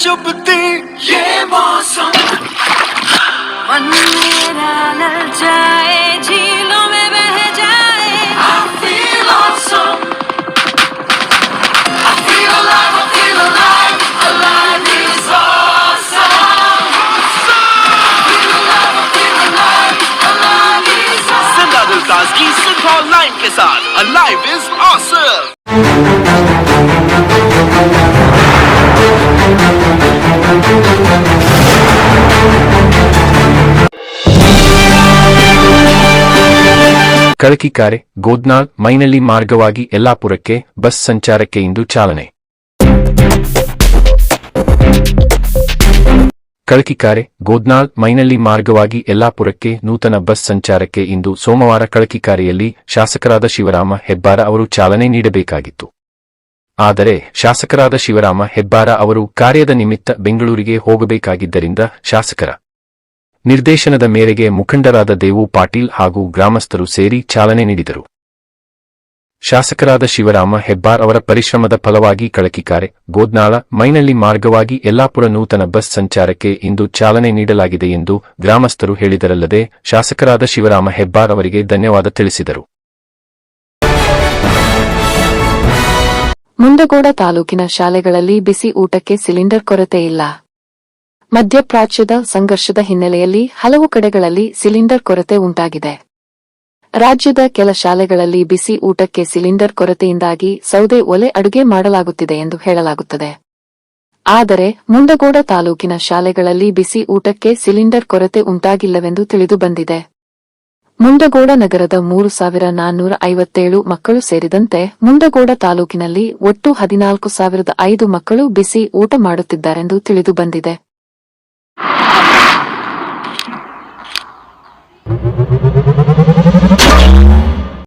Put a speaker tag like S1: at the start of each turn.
S1: चुभती ये मौसम
S2: मन मेरा ललचाए झीलों में बह जाए
S1: I feel awesome I feel alive alive is awesome feel alive is awesome जिंदा दिल ताज़गी सिंथॉल लाइन के साथ alive is awesome
S3: ಕಳಕಿಕಾರೆ ಗೋದ್ನಾಳ್ ಮೈನಳ್ಳಿ ಮಾರ್ಗವಾಗಿ ಯಲ್ಲಾಪುರಕ್ಕೆ ಬಸ್ ಸಂಚಾರಕ್ಕೆ ಇಂದು ಚಾಲನೆ. ಕಳಕಿಕಾರೆ ಗೋದ್ನಾಳ್ ಮೈನಳ್ಳಿ ಮಾರ್ಗವಾಗಿ ಯಲ್ಲಾಪುರಕ್ಕೆ ನೂತನ ಬಸ್ ಸಂಚಾರಕ್ಕೆ ಇಂದು ಸೋಮವಾರ ಕಳಕಿಕಾರೆಯಲ್ಲಿ ಶಾಸಕರಾದ ಶಿವರಾಮ ಹೆಬ್ಬಾರ ಅವರು ಚಾಲನೆ ನೀಡಬೇಕಾಗಿತ್ತು. ಆದರೆ ಶಾಸಕರಾದ ಶಿವರಾಮ ಹೆಬ್ಬಾರ ಅವರು ಕಾರ್ಯದ ನಿಮಿತ್ತ ಬೆಂಗಳೂರಿಗೆ ಹೋಗಬೇಕಾಗಿದ್ದರಿಂದ ಶಾಸಕರ ನಿರ್ದೇಶನದ ಮೇರೆಗೆ ಮುಖಂಡರಾದ ದೇವು ಪಾಟೀಲ್ ಹಾಗೂ ಗ್ರಾಮಸ್ಥರು ಸೇರಿ ಚಾಲನೆ ನೀಡಿದರು. ಶಾಸಕರಾದ ಶಿವರಾಮ ಹೆಬ್ಬಾರ್ ಅವರ ಪರಿಶ್ರಮದ ಫಲವಾಗಿ ಕಳಕಿಕಾರೆ ಗೋದ್ನಾಳ ಮೈನಳ್ಳಿ ಮಾರ್ಗವಾಗಿ ಯಲ್ಲಾಪುರ ನೂತನ ಬಸ್ ಸಂಚಾರಕ್ಕೆ ಇಂದು ಚಾಲನೆ ನೀಡಲಾಗಿದೆ ಎಂದು ಗ್ರಾಮಸ್ಥರು ಹೇಳಿದರಲ್ಲದೆ ಶಾಸಕರಾದ ಶಿವರಾಮ ಹೆಬ್ಬಾರ್ ಅವರಿಗೆ ಧನ್ಯವಾದ ತಿಳಿಸಿದರು.
S4: ಮುಂಡಗೋಡ ತಾಲೂಕಿನ ಶಾಲೆಗಳಲ್ಲಿ ಬಿಸಿ ಊಟಕ್ಕೆ ಸಿಲಿಂಡರ್ ಕೊರತೆ ಇಲ್ಲ. ಮಧ್ಯಪ್ರಾಚ್ಯದ ಸಂಘರ್ಷದ ಹಿನ್ನೆಲೆಯಲ್ಲಿ ಹಲವು ಕಡೆಗಳಲ್ಲಿ ಸಿಲಿಂಡರ್ ಕೊರತೆ ಉಂಟಾಗಿದೆ. ರಾಜ್ಯದ ಕೆಲ ಶಾಲೆಗಳಲ್ಲಿ ಬಿಸಿ ಊಟಕ್ಕೆ ಸಿಲಿಂಡರ್ ಕೊರತೆಯಿಂದಾಗಿ ಸೌದೆ ಒಲೆ ಅಡುಗೆ ಮಾಡಲಾಗುತ್ತಿದೆ ಎಂದು ಹೇಳಲಾಗುತ್ತದೆ. ಆದರೆ ಮುಂಡಗೋಡ ತಾಲೂಕಿನ ಶಾಲೆಗಳಲ್ಲಿ ಬಿಸಿ ಊಟಕ್ಕೆ ಸಿಲಿಂಡರ್ ಕೊರತೆ ಉಂಟಾಗಿಲ್ಲವೆಂದು ತಿಳಿದುಬಂದಿದೆ. ಮುಂಡಗೋಡ ನಗರದ 3457 ಮಕ್ಕಳು ಸೇರಿದಂತೆ ಮುಂಡಗೋಡ ತಾಲೂಕಿನಲ್ಲಿ ಒಟ್ಟು 14,005 ಮಕ್ಕಳು ಬಿಸಿ ಊಟ ಮಾಡುತ್ತಿದ್ದಾರೆಂದು ತಿಳಿದುಬಂದಿದೆ.